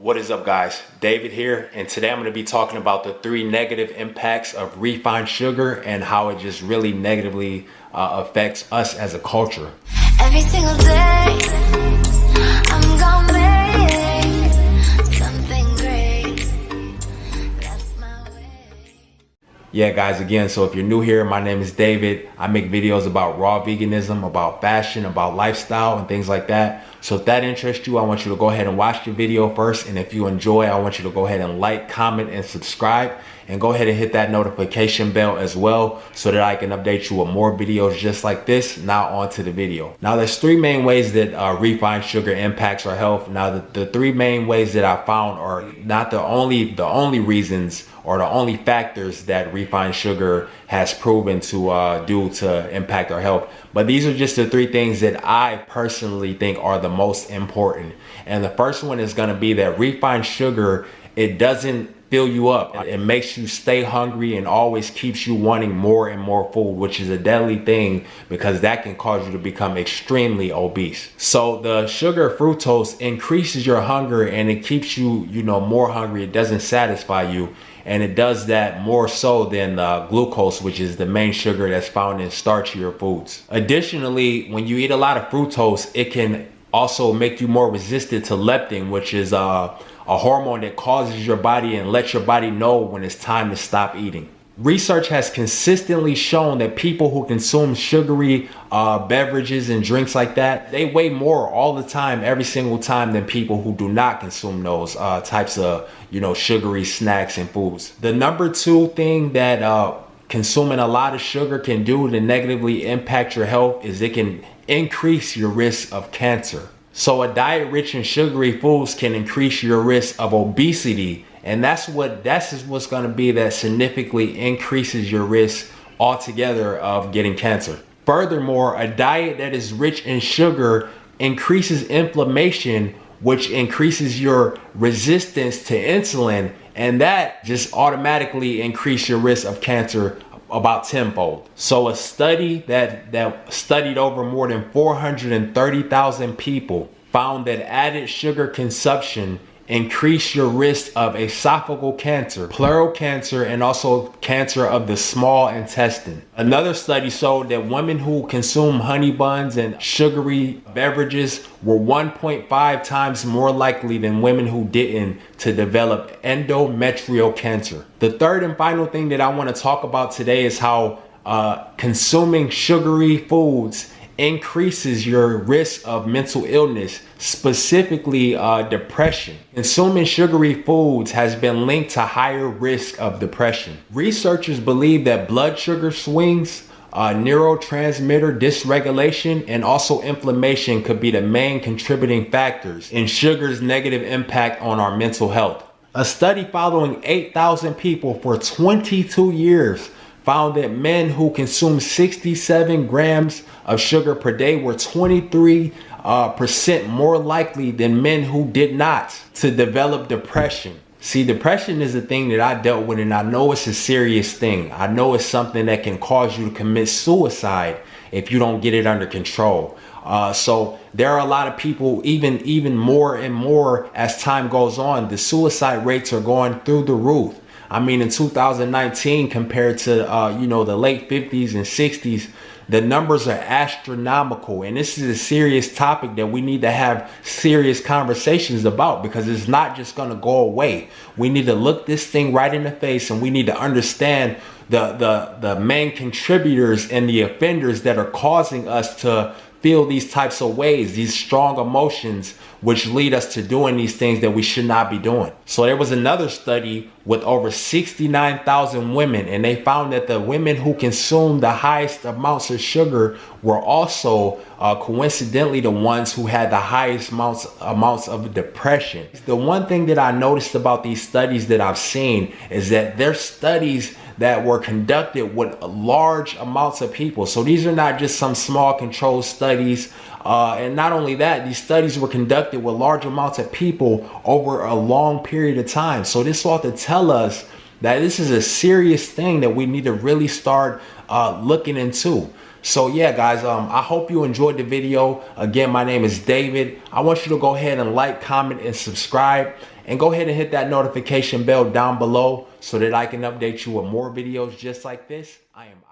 What is up, guys? David here, and today I'm going to be talking about the 3 negative impacts of refined sugar and how it just really negatively affects us as a culture. Every single day, I'm gonna make something great. That's my way. Yeah, guys, again, so if you're new here, my name is David. I make videos about raw veganism, about fashion, about lifestyle, and things like that. So if that interests you, I want you to go ahead and watch the video first. And if you enjoy, I want you to go ahead and like, comment, and subscribe. And go ahead and hit that notification bell as well so that I can update you with more videos just like this. Now on to the video. Now there's 3 main ways that refined sugar impacts our health. Now the 3 main ways that I found are not the only reasons or the only factors that refined sugar has proven to do to impact our health. But these are just the 3 things that I personally think are the most important. And the first one is going to be that refined sugar, it doesn't fill you up. It makes you stay hungry and always keeps you wanting more and more food, which is a deadly thing because that can cause you to become extremely obese. So the sugar fructose increases your hunger and it keeps you, more hungry. It doesn't satisfy you. And it does that more so than glucose, which is the main sugar that's found in starchier foods. Additionally, when you eat a lot of fructose, it can also make you more resistant to leptin, which is a hormone that causes your body and lets your body know when it's time to stop eating. Research has consistently shown that people who consume sugary beverages and drinks like that, they weigh more all the time, every single time, than people who do not consume those types of, sugary snacks and foods. The number 2 thing that consuming a lot of sugar can do to negatively impact your health is it can increase your risk of cancer. So a diet rich in sugary foods can increase your risk of obesity, and that's what's going to be that significantly increases your risk altogether of getting cancer. Furthermore, a diet that is rich in sugar increases inflammation, which increases your resistance to insulin, and that just automatically increases your risk of cancer about tenfold. So a study that studied over more than 430,000 people found that added sugar consumption increased your risk of esophageal cancer, pleural cancer, and also cancer of the small intestine. Another study showed that women who consume honey buns and sugary beverages were 1.5 times more likely than women who didn't to develop endometrial cancer. The third and final thing that I want to talk about today is how consuming sugary foods increases your risk of mental illness, specifically depression. Consuming sugary foods has been linked to higher risk of depression. Researchers believe that blood sugar swings, neurotransmitter dysregulation, and also inflammation could be the main contributing factors in sugar's negative impact on our mental health. A study following 8,000 people for 22 years found that men who consumed 67 grams of sugar per day were 23% more likely than men who did not to develop depression. See, depression is a thing that I dealt with, and I know it's a serious thing. I know it's something that can cause you to commit suicide if you don't get it under control. So there are a lot of people, even more and more as time goes on, the suicide rates are going through the roof. I mean, in 2019 compared to, the late 50s and 60s, the numbers are astronomical. And this is a serious topic that we need to have serious conversations about because it's not just going to go away. We need to look this thing right in the face, and we need to understand the main contributors and the offenders that are causing us to feel these types of ways, these strong emotions, which lead us to doing these things that we should not be doing. So there was another study with over 69,000 women, and they found that the women who consumed the highest amounts of sugar were also coincidentally the ones who had the highest amounts of depression. The one thing that I noticed about these studies that I've seen is that they're studies that were conducted with large amounts of people. So these are not just some small controlled studies. And not only that, these studies were conducted with large amounts of people over a long period of time. So this ought to tell us that this is a serious thing that we need to really start looking into. So yeah, guys, I hope you enjoyed the video. Again, my name is David. I want you to go ahead and like, comment, and subscribe. And go ahead and hit that notification bell down below so that I can update you with more videos just like this. I am